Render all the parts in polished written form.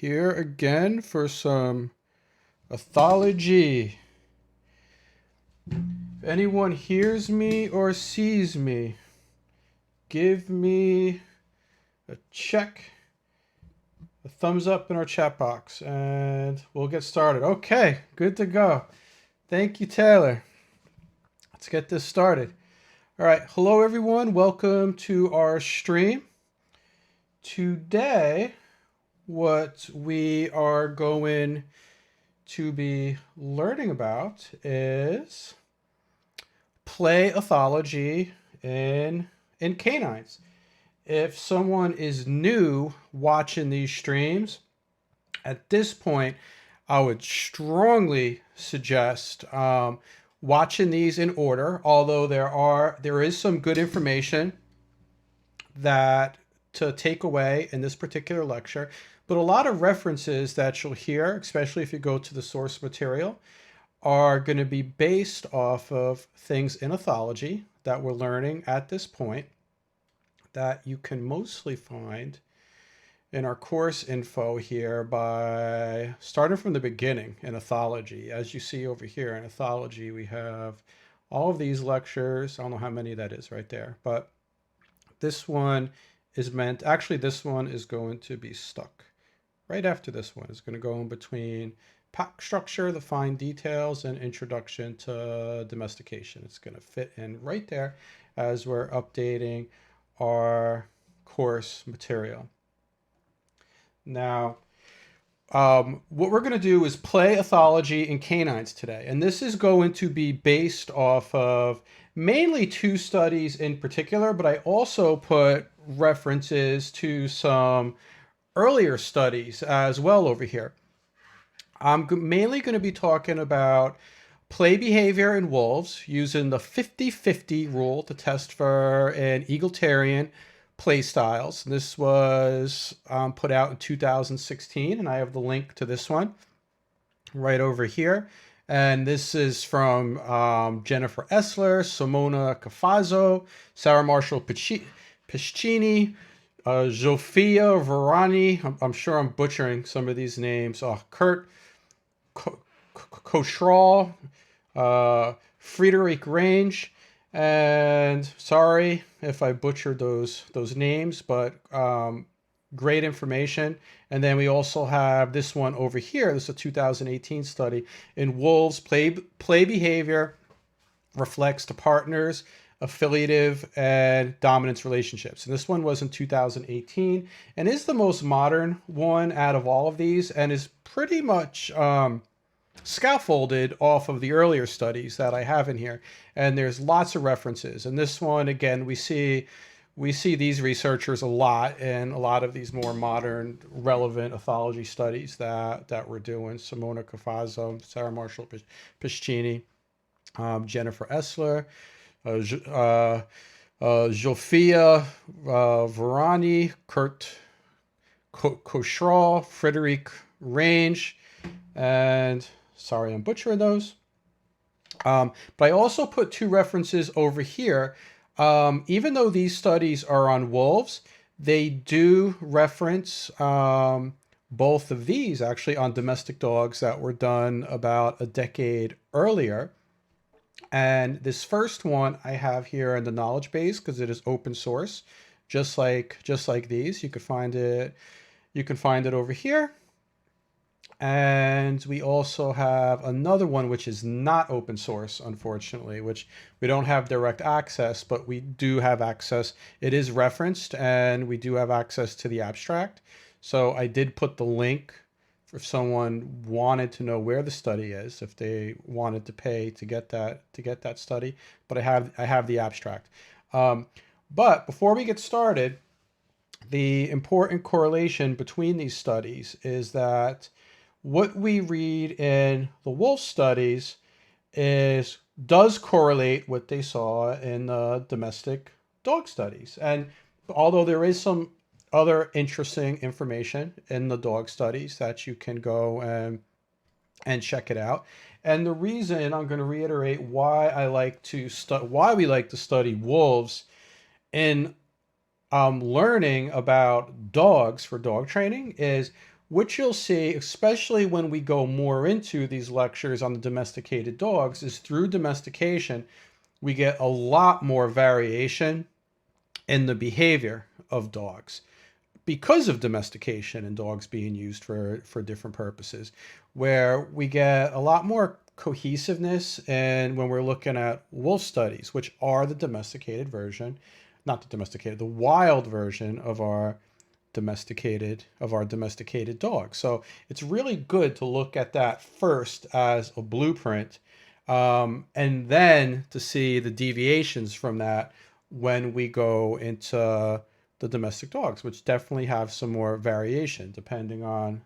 Here again for some ethology. If anyone hears me or sees me, give me a check, a thumbs up in our chat box, and we'll get started. Okay, good to go. Thank you, Taylor. Let's get this started. All right, hello everyone. Welcome to our stream. Today, what we are going to be learning about is play ethology in canines. If someone is new watching these streams, at this point, I would strongly suggest watching these in order. Although there is some good information that to take away in this particular lecture, but a lot of references that you'll hear, especially if you go to the source material, are going to be based off of things in ethology that we're learning at this point that you can mostly find in our course info here by starting from the beginning in ethology. As you see over here in ethology, we have all of these lectures. I don't know how many that is right there, but this one is meant, actually this one is going to be stuck right after this one. It's going to go in between pack structure, the fine details, and introduction to domestication. It's going to fit in right there as we're updating our course material. Now, what we're going to do is play ethology in canines today. And this is going to be based off of mainly two studies in particular, but I also put references to some earlier studies as well over here. I'm mainly going to be talking about play behavior in wolves using the 50-50 rule to test for an egalitarian play styles. This was put out in 2016, and I have the link to this one right over here. And this is from Jennifer Essler, Simona Cafazzo, Sarah Marshall Piscini, Zofia Verani. I'm sure I'm butchering some of these names. Kurt Koschral, Friedrich Range, and sorry if I butchered those names, but great information. And then we also have this one over here. This is a 2018 study in wolves. Play behavior reflects to partners, affiliative, and dominance relationships. And this one was in 2018 and is the most modern one out of all of these, and is pretty much scaffolded off of the earlier studies that I have in here. And there's lots of references. And this one, again, we see these researchers a lot in a lot of these more modern, relevant ethology studies that we're doing. Simona Cafazzo, Sarah Marshall Piscini, Jennifer Essler, Zofia Verani, Kurt Koschral, Frederick Range, and sorry I'm butchering those. But I also put two references over here. Even though these studies are on wolves, they do reference both of these actually on domestic dogs that were done about a decade earlier. And this first one I have here in the knowledge base because it is open source, just like these. You can find it over here. And we also have another one which is not open source, unfortunately, which we don't have direct access, but we do have access. It is referenced, and we do have access to the abstract. So I did put the link if someone wanted to know where the study is, if they wanted to pay to get that study. But I have the abstract. But before we get started, the important correlation between these studies is that what we read in the wolf studies does correlate what they saw in the domestic dog studies. And although there is some other interesting information in the dog studies that you can go and check it out. And the reason I'm going to reiterate why we like to study wolves in learning about dogs for dog training is what you'll see, especially when we go more into these lectures on the domesticated dogs, is through domestication, we get a lot more variation in the behavior of dogs because of domestication and dogs being used for different purposes, where we get a lot more cohesiveness. And when we're looking at wolf studies, which are the domesticated version, not the domesticated, the wild version of our domesticated dogs. So it's really good to look at that first as a blueprint, and then to see the deviations from that when we go into the domestic dogs, which definitely have some more variation depending on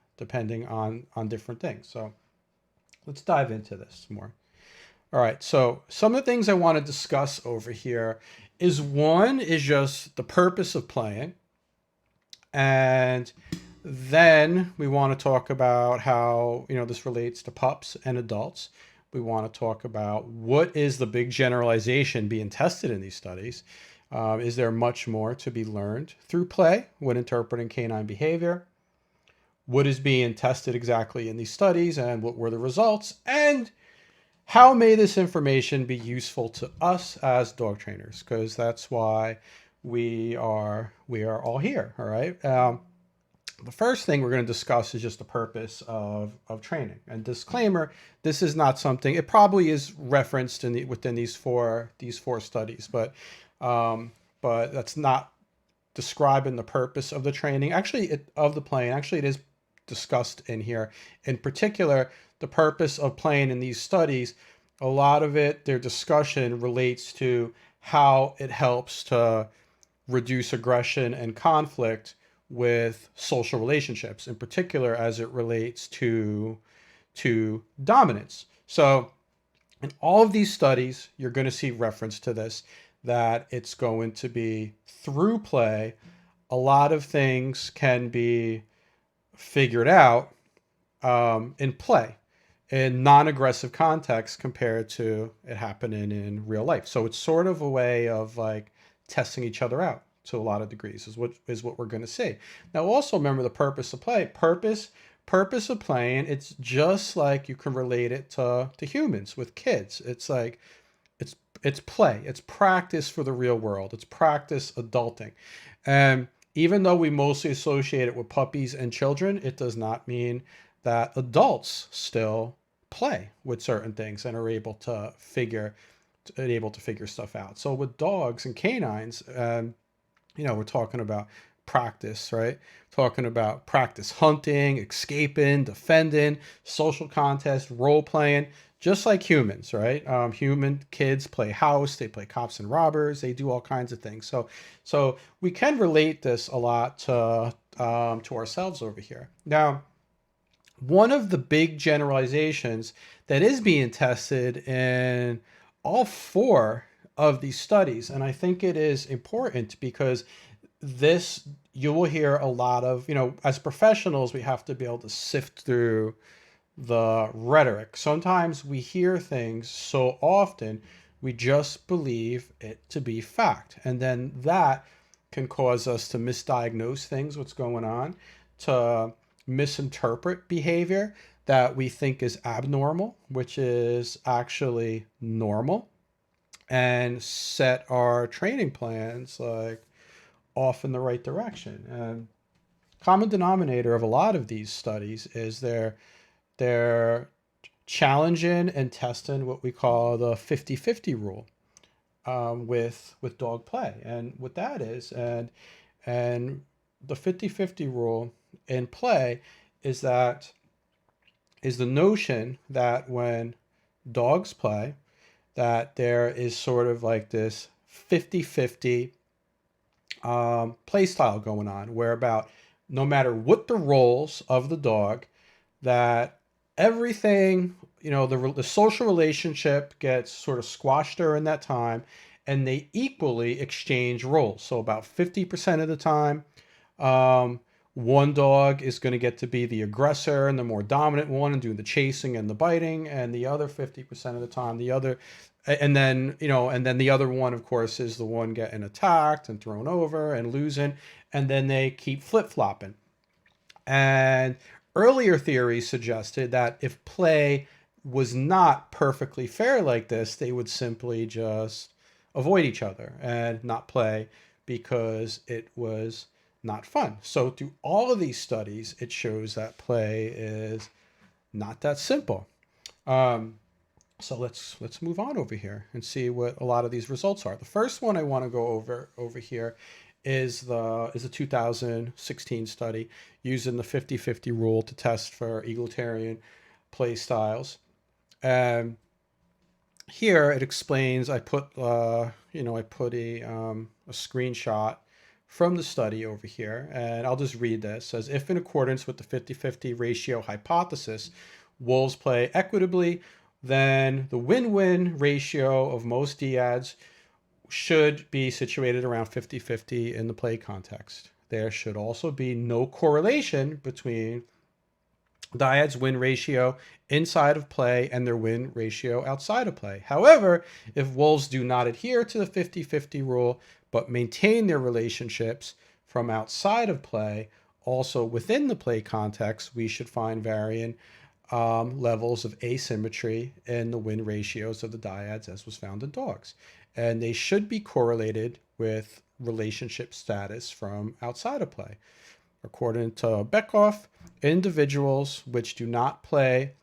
different things. So let's dive into this more. All right, so some of the things I want to discuss over here is one is just the purpose of playing. And then we want to talk about how, this relates to pups and adults. We want to talk about what is the big generalization being tested in these studies. Is there much more to be learned through play when interpreting canine behavior? What is being tested exactly in these studies and what were the results? And how may this information be useful to us as dog trainers? Because that's why we are all here. All right. The first thing we're going to discuss is just the purpose of training. And disclaimer: this is not something. It probably is referenced within these four studies, but that's not describing the purpose of the training. Actually, of the playing. Actually, it is discussed in here. In particular, the purpose of playing in these studies. A lot of it, their discussion relates to how it helps to reduce aggression and conflict with social relationships, in particular as it relates to dominance. So in all of these studies, you're going to see reference to this, that it's going to be through play. A lot of things can be figured out in play, in non-aggressive context compared to it happening in real life. So it's sort of a way of like testing each other out to a lot of degrees is what we're going to see. Now also remember the purpose of play. Purpose of playing, it's just like you can relate it to humans with kids. It's like it's play. It's practice for the real world. It's practice adulting. And even though we mostly associate it with puppies and children, it does not mean that adults still play with certain things and are able to figure stuff out. So with dogs and canines, we're talking about practice, right? Talking about practice hunting, escaping, defending, social contest, role playing, just like humans, right? Human kids play house, they play cops and robbers, they do all kinds of things. So we can relate this a lot to ourselves over here. Now, one of the big generalizations that is being tested in all four of these studies, and I think it is important because this, you will hear a lot of, as professionals, we have to be able to sift through the rhetoric. Sometimes we hear things so often, we just believe it to be fact. And then that can cause us to misdiagnose things, what's going on, to misinterpret behavior that we think is abnormal, which is actually normal, and set our training plans like off in the right direction. And common denominator of a lot of these studies is they're challenging and testing what we call the 50-50 rule with dog play. And what that is, and the 50-50 rule in play is the notion that when dogs play, that there is sort of like this 50-50 play style going on, where about no matter what the roles of the dog, that everything, the social relationship gets sort of squashed during that time, and they equally exchange roles. So about 50% of the time, one dog is going to get to be the aggressor and the more dominant one and do the chasing and the biting, and the other 50% of the time, and then the other one, of course, is the one getting attacked and thrown over and losing, and then they keep flip-flopping. And earlier theories suggested that if play was not perfectly fair like this, they would simply just avoid each other and not play because it was not fun. So through all of these studies, it shows that play is not that simple. Um, so let's move on over here and see what a lot of these results are. The first one I want to go over here is the 2016 study using the 50-50 rule to test for egalitarian play styles. And here it explains. I put a screenshot from the study over here, and I'll just read this. It says, if in accordance with the 50-50 ratio hypothesis, wolves play equitably, then the win-win ratio of most dyads should be situated around 50-50 in the play context. There should also be no correlation between dyad's win ratio inside of play and their win ratio outside of play. However, if wolves do not adhere to the 50-50 rule, but maintain their relationships from outside of play, also within the play context, we should find varying levels of asymmetry in the win ratios of the dyads as was found in dogs. And they should be correlated with relationship status from outside of play. According to Beckhoff, individuals which do not play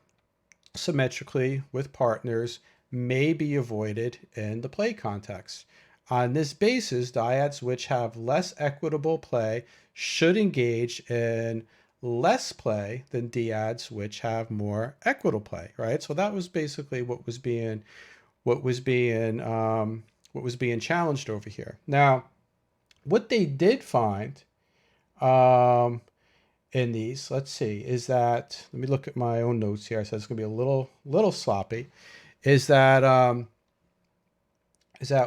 symmetrically with partners may be avoided in the play context. On this basis, dyads which have less equitable play should engage in less play than dyads which have more equitable play, right? So that was basically what was being challenged over here. Now, what they did find in these, let's see, is that, let me look at my own notes here. I said it's going to be a little sloppy. Is that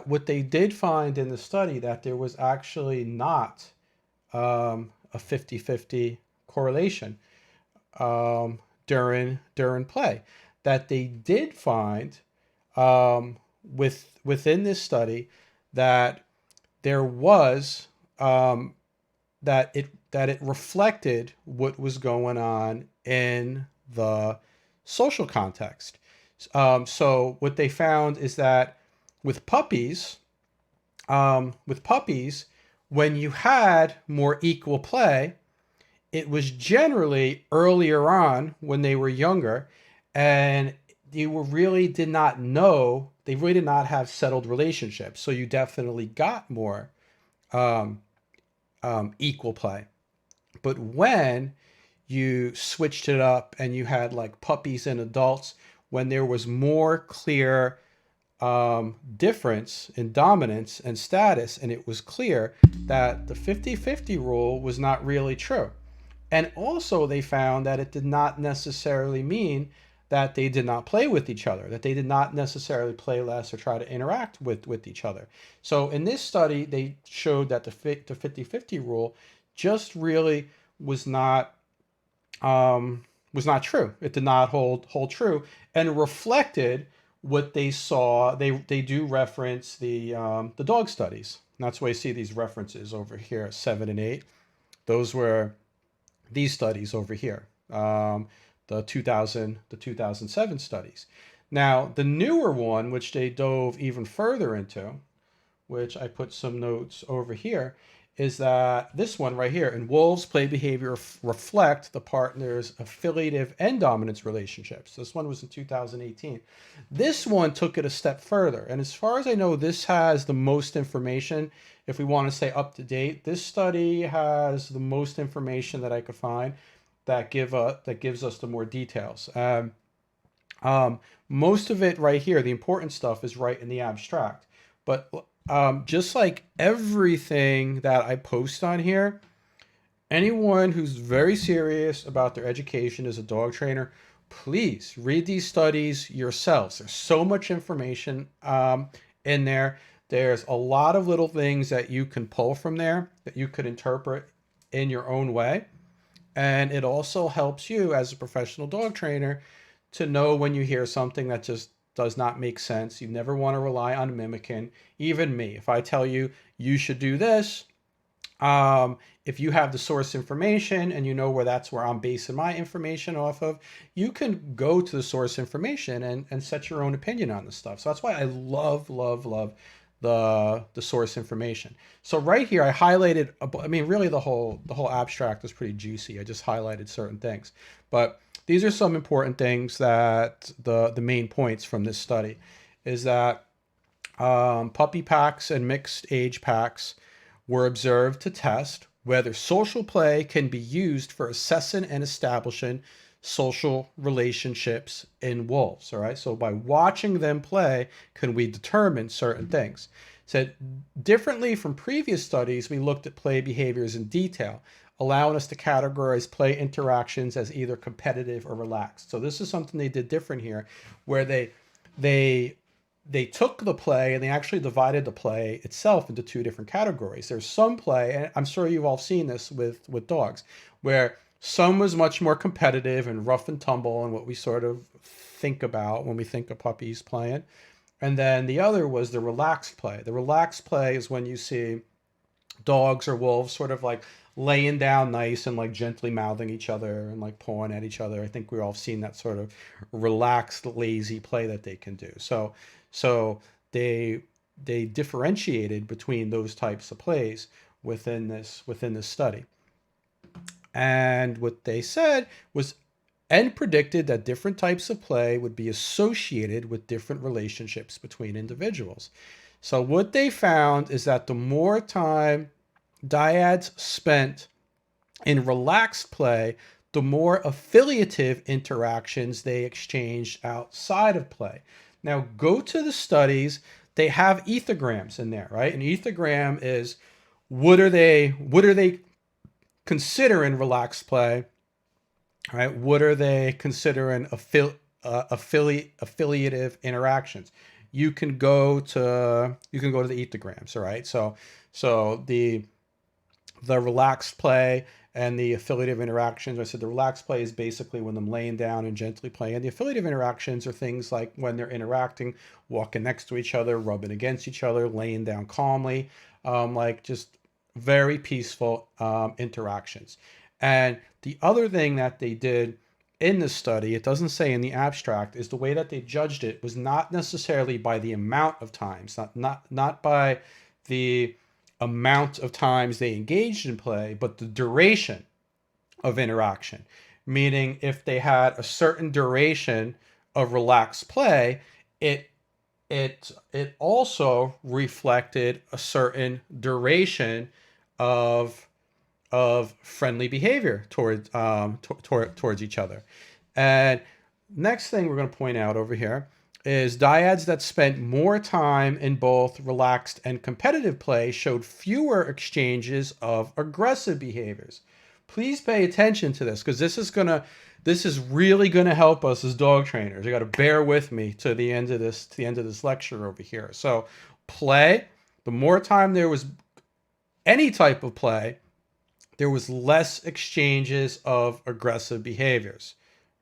what they did find in the study, that there was actually not a 50-50 correlation during play. That they did find within this study that there was that it reflected what was going on in the social context. So what they found is that with puppies, when you had more equal play, it was generally earlier on when they were younger, and they really did not have settled relationships. So you definitely got more equal play. But when you switched it up and you had like puppies and adults, when there was more clear difference in dominance and status, and it was clear that the 50-50 rule was not really true. And also they found that it did not necessarily mean that they did not play with each other, that they did not necessarily play less or try to interact with each other. So in this study, they showed that the 50-50 rule just really was not true. It did not hold true, and reflected what they saw. They do reference the dog studies. And that's why you see these references over here, 7 and 8. Those were these studies over here, the 2007 studies. Now, the newer one, which they dove even further into, which I put some notes over here, is that this one right here: in wolves, play behavior reflect the partner's affiliative and dominance relationships. This one was in 2018. This one took it a step further, and as far as I know, this has the most information. If we want to say up to date, this study has the most information that I could find that gives us the more details. Most of it right here, the important stuff, is right in the abstract. But just like everything that I post on here, anyone who's very serious about their education as a dog trainer, please read these studies yourselves. There's so much information in there. There's a lot of little things that you can pull from there that you could interpret in your own way. And it also helps you as a professional dog trainer to know when you hear something that just does not make sense. You never want to rely on mimicking. Even me, if I tell you you should do this, If you have the source information and you know where I'm basing my information off of, you can go to the source information and set your own opinion on this stuff. So that's why I love the source information. So right here, I highlighted. I mean, really, the whole abstract is pretty juicy. I just highlighted certain things, but these are some important things that the main points from this study is that puppy packs and mixed age packs were observed to test whether social play can be used for assessing and establishing social relationships in wolves. All right. So by watching them play, can we determine certain things? Said differently from previous studies, we looked at play behaviors in detail, allowing us to categorize play interactions as either competitive or relaxed. So this is something they did different here, where they they took the play and they actually divided the play itself into two different categories. There's some play, and I'm sure you've all seen this with dogs, where some was much more competitive and rough and tumble and what we sort of think about when we think of puppies playing. And then the other was the relaxed play. The relaxed play is when you see dogs or wolves sort of like laying down nice and like gently mouthing each other and like pawing at each other. I think we've all seen that sort of relaxed, lazy play that they can do. So they they differentiated between those types of plays within this study. And what they said was and predicted that different types of play would be associated with different relationships between individuals. So what they found is that the more time dyads spent in relaxed play, the more affiliative interactions they exchanged outside of play. Now go to the studies, they have ethograms in there, right? An ethogram is what are they considering relaxed play, right? What are they considering affiliative interactions? You can go to the ethograms, all right? So the relaxed play and the affiliative interactions. I said the relaxed play is basically when them laying down and gently playing. The affiliative interactions are things like when they're interacting, walking next to each other, rubbing against each other, laying down calmly, like just very peaceful interactions. And the other thing that they did in this study, it doesn't say in the abstract, is the way that they judged it was not necessarily by the amount of times, not by the amount of times they engaged in play, but the duration of interaction. Meaning, if they had a certain duration of relaxed play, it it also reflected a certain duration of friendly behavior towards each other. And next thing we're going to point out over here is dyads that spent more time in both relaxed and competitive play showed fewer exchanges of aggressive behaviors. Please pay attention to this because this is really gonna help us as dog trainers. You got to bear with me to the end of this lecture over here. So play, the more time there was any type of play, there was less exchanges of aggressive behaviors,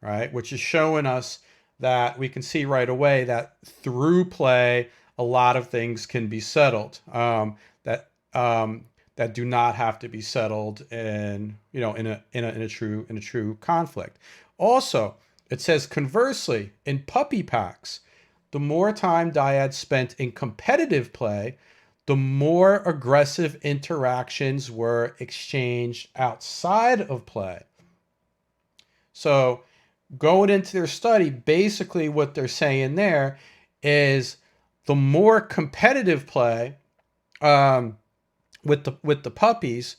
right? Which is showing us that we can see right away that through play, a lot of things can be settled that do not have to be settled in a true conflict. Also, it says conversely, in puppy packs, the more time dyads spent in competitive play, the more aggressive interactions were exchanged outside of play. So, going into their study, basically what they're saying there is the more competitive play with the puppies.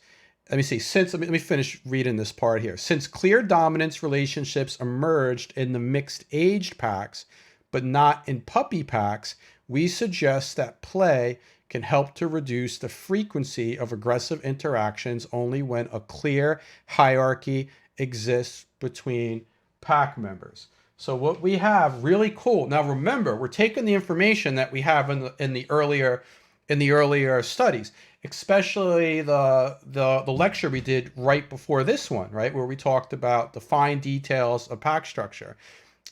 Let me see. Let me finish reading this part here. Since clear dominance relationships emerged in the mixed aged packs, but not in puppy packs, we suggest that play can help to reduce the frequency of aggressive interactions only when a clear hierarchy exists between pack members. So what we have really cool. Now remember, we're taking the information that we have in the earlier studies, especially the lecture we did right before this one, right, where we talked about the fine details of pack structure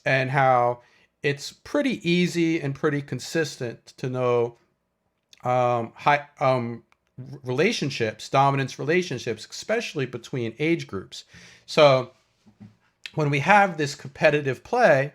and how it's pretty easy and pretty consistent to know relationships, dominance relationships, especially between age groups. So when we have this competitive play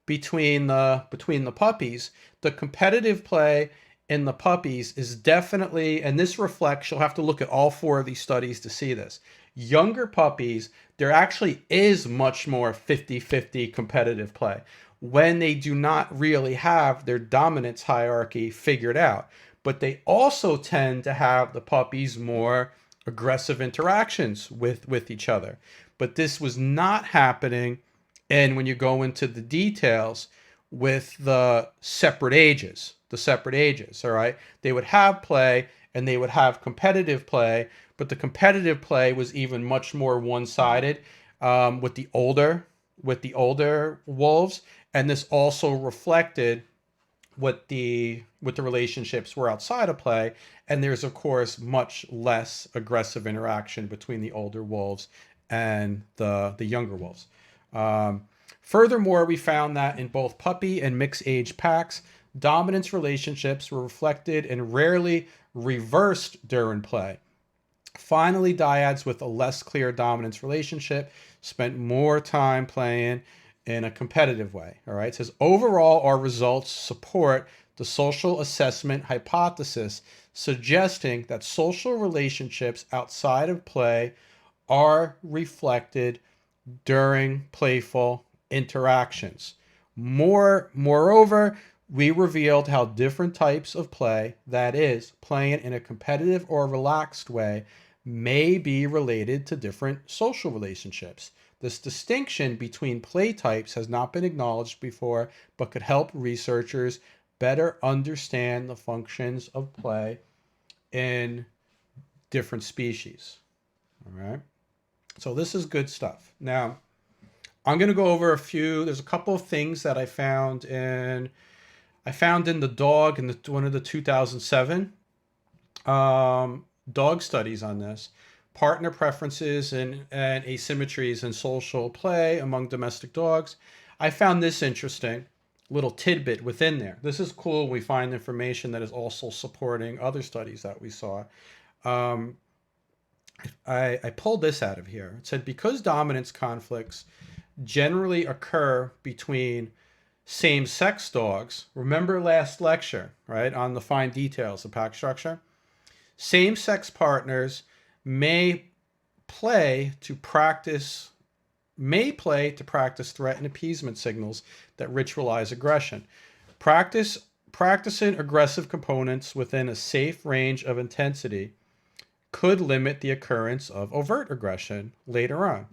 between the puppies, the competitive play in the puppies is definitely, and this reflects, you'll have to look at all four of these studies to see this. Younger puppies, there actually is much more 50-50 competitive play when they do not really have their dominance hierarchy figured out. But they also tend to have the puppies more aggressive interactions with each other. But this was not happening, and when you go into the details with the separate ages, all right, they would have play and they would have competitive play, but the competitive play was even much more one-sided with the older wolves, and this also reflected what the relationships were outside of play, and there's of course much less aggressive interaction between the older wolves and the younger wolves. Furthermore, we found that in both puppy and mixed age packs, dominance relationships were reflected and rarely reversed during play. Finally, dyads with a less clear dominance relationship spent more time playing in a competitive way. All right. It says overall, our results support the social assessment hypothesis, suggesting that social relationships outside of play are reflected during playful interactions. Moreover, we revealed how different types of play, that is, playing in a competitive or relaxed way, may be related to different social relationships. This distinction between play types has not been acknowledged before, but could help researchers better understand the functions of play in different species. All right. So this is good stuff. Now, I'm going to go over there's a couple of things that I found in the dog in one of the 2007 dog studies on this. Partner preferences and asymmetries in social play among domestic dogs. I found this interesting little tidbit within there. This is cool. We find information that is also supporting other studies that we saw. Um, I pulled this out of here. It said because dominance conflicts generally occur between same-sex dogs. Remember last lecture, right, on the fine details of pack structure? Same-sex partners may play to practice threat and appeasement signals that ritualize aggression. Practicing aggressive components within a safe range of intensity could limit the occurrence of overt aggression later on.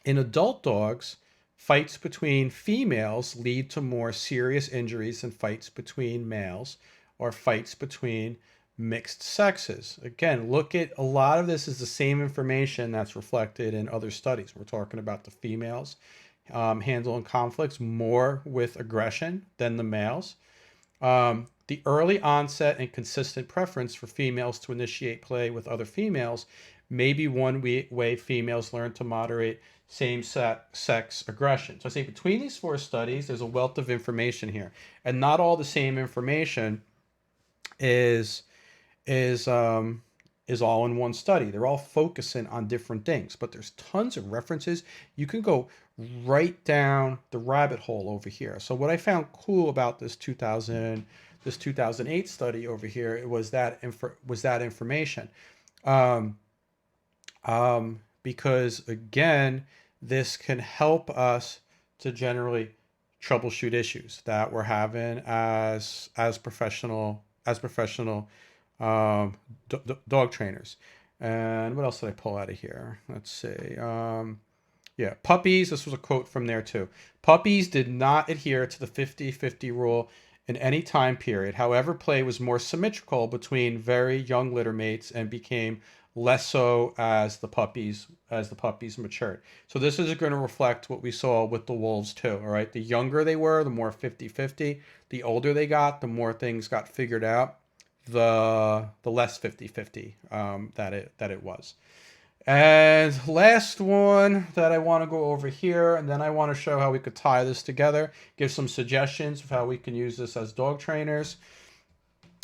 In adult dogs, fights between females lead to more serious injuries than fights between males or fights between mixed sexes. Again, look at a lot of this is the same information that's reflected in other studies. We're talking about the females handling conflicts more with aggression than the males. The early onset and consistent preference for females to initiate play with other females may be one way females learn to moderate same-sex aggression. So I say between these four studies, there's a wealth of information here, and not all the same information is is um, is all in one study. They're all focusing on different things, but there's tons of references. You can go right down the rabbit hole over here. So what I found cool about this 2008 study over here was that information. Um, because again, this can help us to generally troubleshoot issues that we're having as professional dog trainers. And what else did I pull out of here? Let's see. Yeah, puppies. This was a quote from there too. Puppies did not adhere to the 50-50 rule in any time period. However, play was more symmetrical between very young litter mates and became less so as the puppies matured. So this is going to reflect what we saw with the wolves too. All right, the younger they were, the more 50-50. The older they got, the more things got figured out. The less 50-50 that it was. And last one that I want to go over here, and then I want to show how we could tie this together, give some suggestions of how we can use this as dog trainers.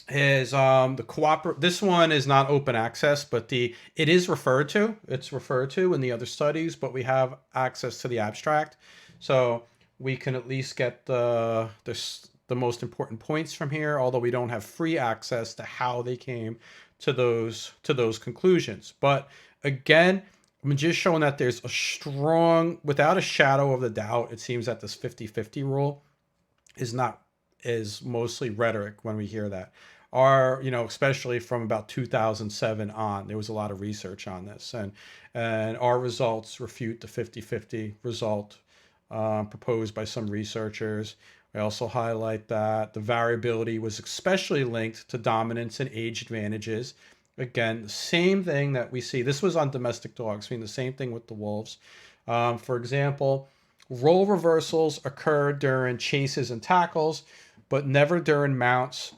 is this one is not open access, but it is referred to. It's referred to in the other studies, but we have access to the abstract, so we can at least get the most important points from here. Although we don't have free access to how they came to those conclusions, but again, I'm just showing that there's a strong, without a shadow of the doubt, it seems that this 50-50 rule is not is mostly rhetoric when we hear that. Our, especially from about 2007 on, there was a lot of research on this, and our results refute the 50-50 result proposed by some researchers. I also highlight that the variability was especially linked to dominance and age advantages. Again, the same thing that we see. This was on domestic dogs, I mean, the same thing with the wolves. For example, role reversals occur during chases and tackles, but never during mounts,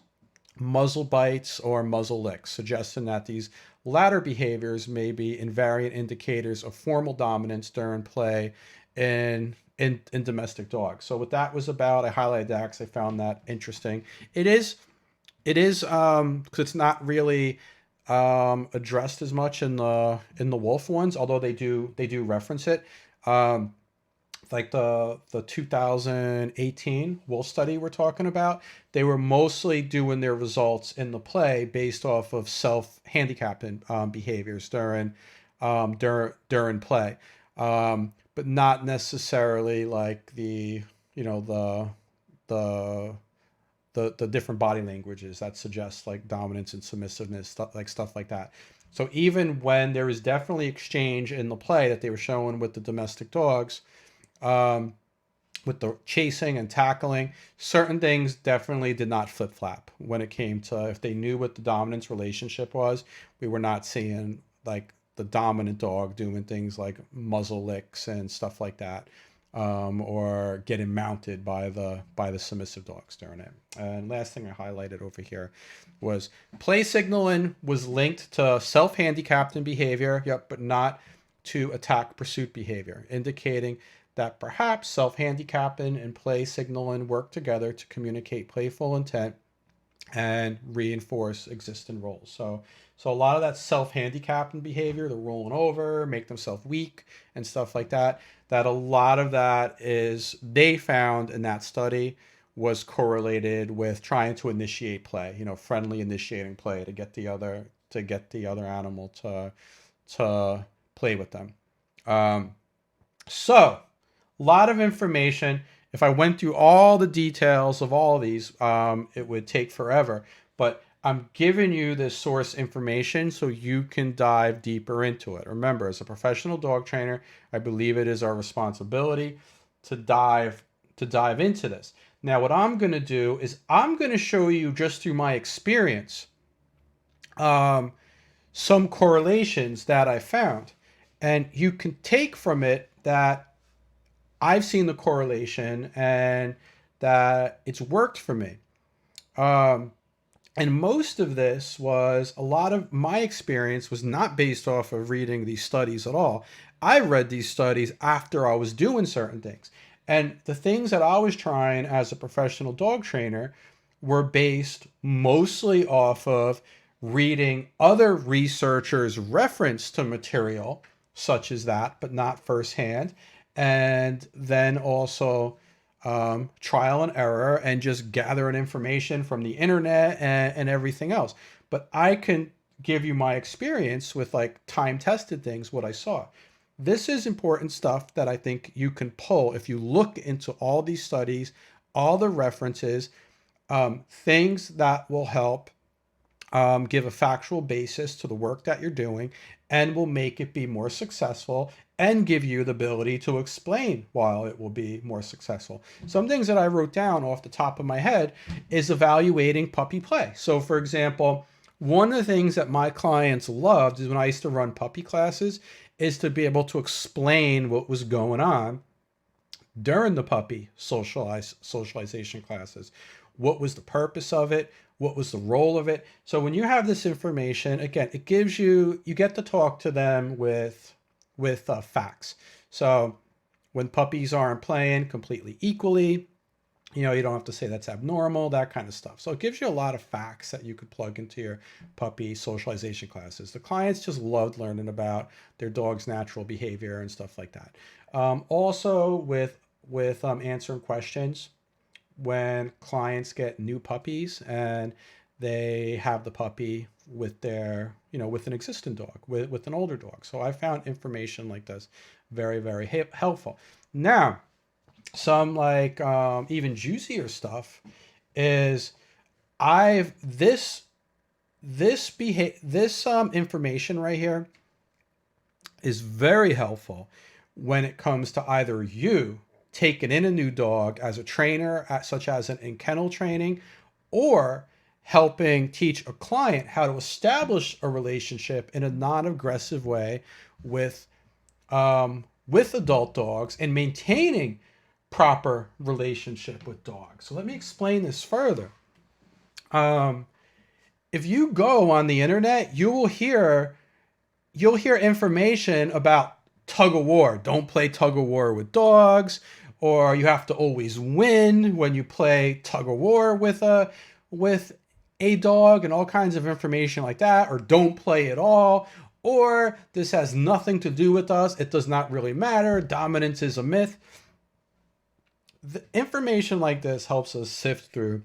muzzle bites, or muzzle licks, suggesting that these latter behaviors may be invariant indicators of formal dominance during play in domestic dogs. So what that was about, I highlighted that because I found that interesting. It is because it's not really addressed as much in the wolf ones, although they do reference it. Um, like the 2018 wolf study we're talking about, they were mostly doing their results in the play based off of self handicapping behaviors during play, but not necessarily like the the different body languages that suggest like dominance and submissiveness, stuff like that. So even when there was definitely exchange in the play that they were showing with the domestic dogs, um, with the chasing and tackling, certain things definitely did not flip flap when it came to if they knew what the dominance relationship was. We were not seeing like the dominant dog doing things like muzzle licks and stuff like that, or getting mounted by the submissive dogs during it. And last thing I highlighted over here was play signaling was linked to self handicapped behavior, yep, but not to attack pursuit behavior, indicating that perhaps self handicapping and play signaling work together to communicate playful intent and reinforce existing roles. So a lot of that self handicapping behavior, the rolling over, make themselves weak and stuff like that, that a lot of that is they found in that study was correlated with trying to initiate play, friendly initiating play to get the other animal to play with them. Um, so a lot of information. If I went through all the details of all of these, it would take forever. But I'm giving you this source information so you can dive deeper into it. Remember, as a professional dog trainer, I believe it is our responsibility to dive into this. Now, what I'm going to do is I'm going to show you just through my experience um, some correlations that I found, and you can take from it that I've seen the correlation and that it's worked for me. Um, and most of this was a lot of my experience was not based off of reading these studies at all. I read these studies after I was doing certain things. And the things that I was trying as a professional dog trainer were based mostly off of reading other researchers' reference to material, such as that, but not firsthand. And then also trial and error and just gathering information from the internet and everything else. But I can give you my experience with like time tested things, what I saw. This is important stuff that I think you can pull if you look into all these studies, all the references, things that will help give a factual basis to the work that you're doing and will make it be more successful and give you the ability to explain why it will be more successful. Some things that I wrote down off the top of my head is evaluating puppy play. So, for example, one of the things that my clients loved is when I used to run puppy classes is to be able to explain what was going on during the puppy socialization classes. What was the purpose of it? What was the role of it? So when you have this information, again, it gives you get to talk to them with facts. So when puppies aren't playing completely equally, You don't have to say that's abnormal, that kind of stuff. So it gives you a lot of facts that you could plug into your puppy socialization classes. The clients just loved learning about their dog's natural behavior and stuff like that. Also, with answering questions when clients get new puppies and they have the puppy with their, with an existing dog, with an older dog. So I found information like this very, very helpful. Now, some like even juicier stuff is I've this information right here is very helpful when it comes to either you taking in a new dog as a trainer, such as in kennel training, or helping teach a client how to establish a relationship in a non-aggressive way with with adult dogs and maintaining proper relationship with dogs. So let me explain this further. If you go on the internet, you'll hear information about tug of war. Don't play tug of war with dogs, or you have to always win when you play tug of war with a dog, and all kinds of information like that, or don't play at all, or this has nothing to do with us. It does not really matter. Dominance is a myth. The information like this helps us sift through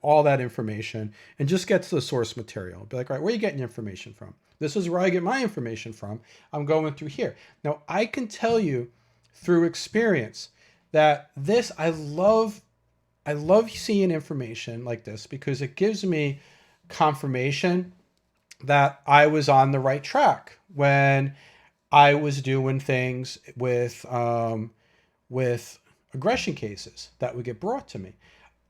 all that information and just get to the source material. Be like, all right, where are you getting your information from? This is where I get my information from. I'm going through here. Now, I can tell you through experience that I love seeing information like this because it gives me confirmation that I was on the right track when I was doing things with aggression cases that would get brought to me.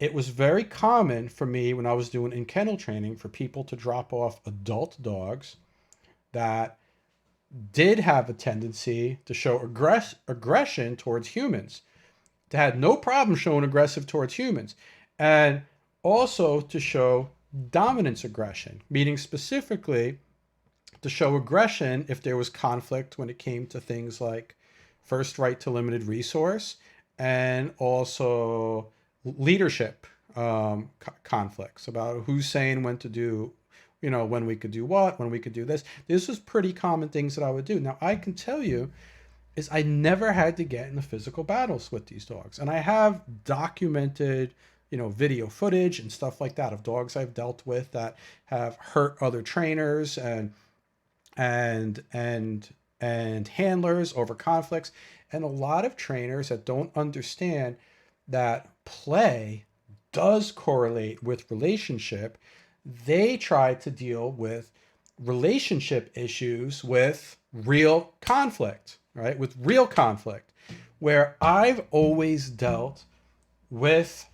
It was very common for me when I was doing in kennel training for people to drop off adult dogs that did have a tendency to show aggression towards humans. They had no problem showing aggressive towards humans, and also to show dominance aggression, meaning specifically to show aggression if there was conflict when it came to things like first right to limited resource and also leadership conflicts about who's saying when to do, when we could do what, when we could do this. This was pretty common things that I would do. Now, I can tell you is I never had to get into physical battles with these dogs. And I have documented, video footage and stuff like that of dogs I've dealt with that have hurt other trainers and handlers over conflicts. And a lot of trainers that don't understand that play does correlate with relationship, they try to deal with relationship issues with real conflict, right? With real conflict, where I've always dealt with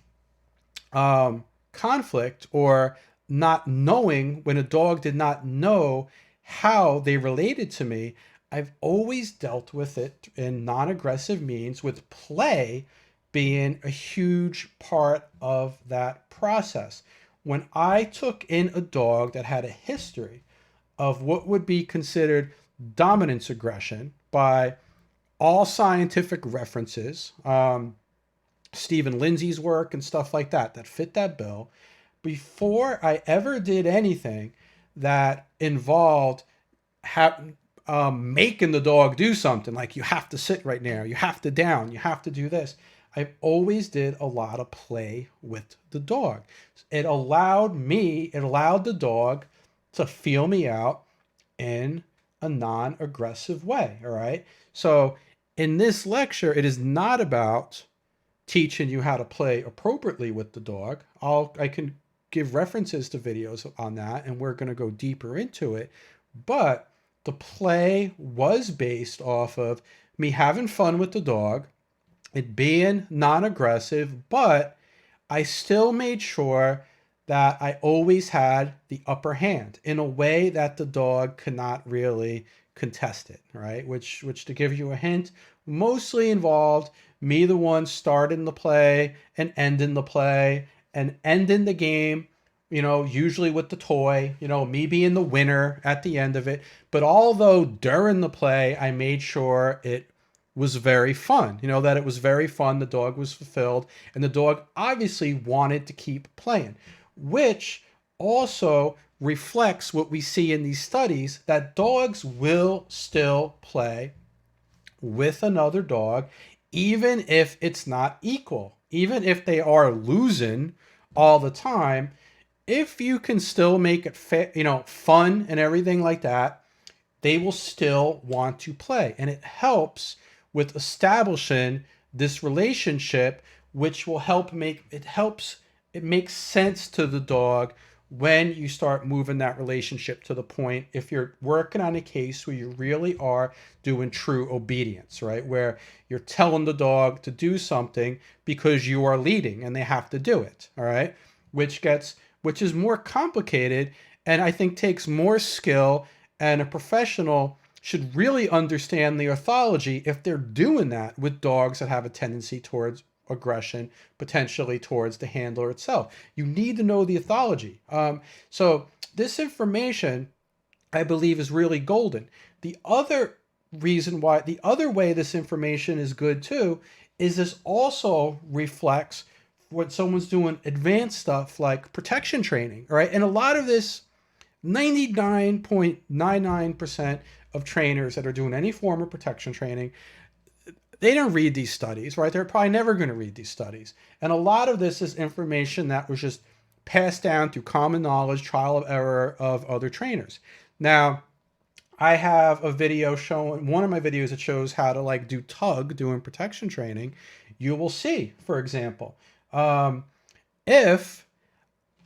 conflict or not knowing when a dog did not know how they related to me. I've always dealt with it in non-aggressive means, with play being a huge part of that process. When I took in a dog that had a history of what would be considered dominance aggression by all scientific references, Stephen Lindsay's work and stuff like that, that fit that bill, before I ever did anything that involved making the dog do something, like you have to sit right now, you have to down, you have to do this, I always did a lot of play with the dog. It allowed the dog to feel me out in a non-aggressive way, all right? So in this lecture, it is not about teaching you how to play appropriately with the dog. I can give references to videos on that, and we're going to go deeper into it. But the play was based off of me having fun with the dog, it being non-aggressive, but I still made sure that I always had the upper hand in a way that the dog could not really contest it, right? Which to give you a hint, mostly involved me the one starting the play and ending the play and ending the game, usually with the toy, me being the winner at the end of it. But although during the play, I made sure it was very fun. You know, that it was very fun. The dog was fulfilled, and the dog obviously wanted to keep playing, which also reflects what we see in these studies, that dogs will still play with another dog, even if it's not equal, even if they are losing all the time. If you can still make it fun and everything like that, they will still want to play. And it helps with establishing this relationship, which will it makes sense to the dog when you start moving that relationship to the point, if you're working on a case where you really are doing true obedience, right? Where you're telling the dog to do something because you are leading and they have to do it, all right? Which is more complicated, and I think takes more skill, and a professional should really understand the orthology if they're doing that with dogs that have a tendency towards aggression, potentially towards the handler itself. You need to know the orthology. So this information, I believe, is really golden. The other the other way this information is good too, is this also reflects when someone's doing advanced stuff like protection training, right? And a lot of this, 99.99% of trainers that are doing any form of protection training, they don't read these studies, right? They're probably never going to read these studies. And a lot of this is information that was just passed down through common knowledge, trial of error of other trainers. Now, I have a video showing, one of my videos that shows how to like do tug doing protection training. You will see, for example, if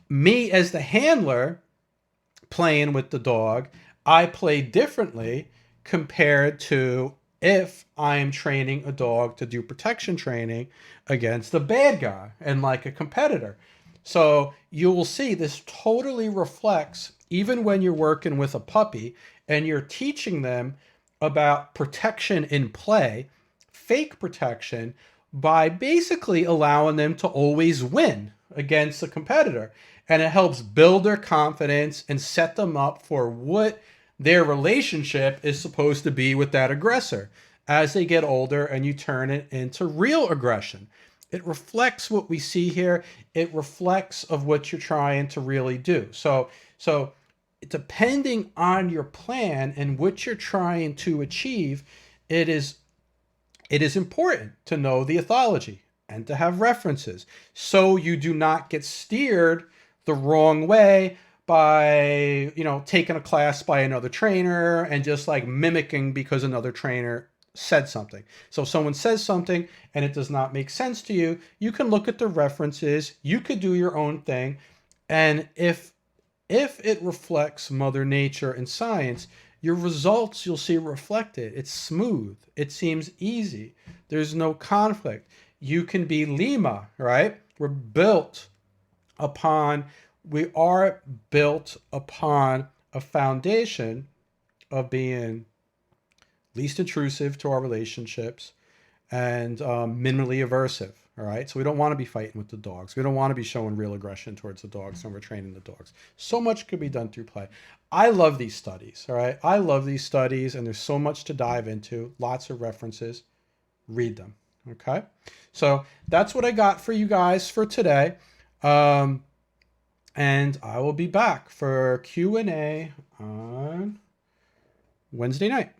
me as the handler playing with the dog, I play differently compared to if I'm training a dog to do protection training against the bad guy and like a competitor. So you will see this totally reflects, even when you're working with a puppy and you're teaching them about protection in play, fake protection, by basically allowing them to always win against a competitor. And it helps build their confidence and set them up for what their relationship is supposed to be with that aggressor as they get older, and you turn it into real aggression. It reflects what we see here. It reflects of what you're trying to really do. So depending on your plan and what you're trying to achieve, it is important to know the ethology and to have references so you do not get steered the wrong way by, taking a class by another trainer and just like mimicking because another trainer said something. So if someone says something and it does not make sense to you, you can look at the references, you could do your own thing. And if it reflects Mother Nature and science, your results you'll see reflected. It's smooth. It seems easy. There's no conflict. You can be Lima, right? We are built upon a foundation of being least intrusive to our relationships and minimally aversive. All right. So we don't want to be fighting with the dogs. We don't want to be showing real aggression towards the dogs when we're training the dogs. So much could be done through play. I love these studies. All right. I love these studies, and there's so much to dive into. Lots of references. Read them. Okay. So that's what I got for you guys for today. And I will be back for Q&A on Wednesday night.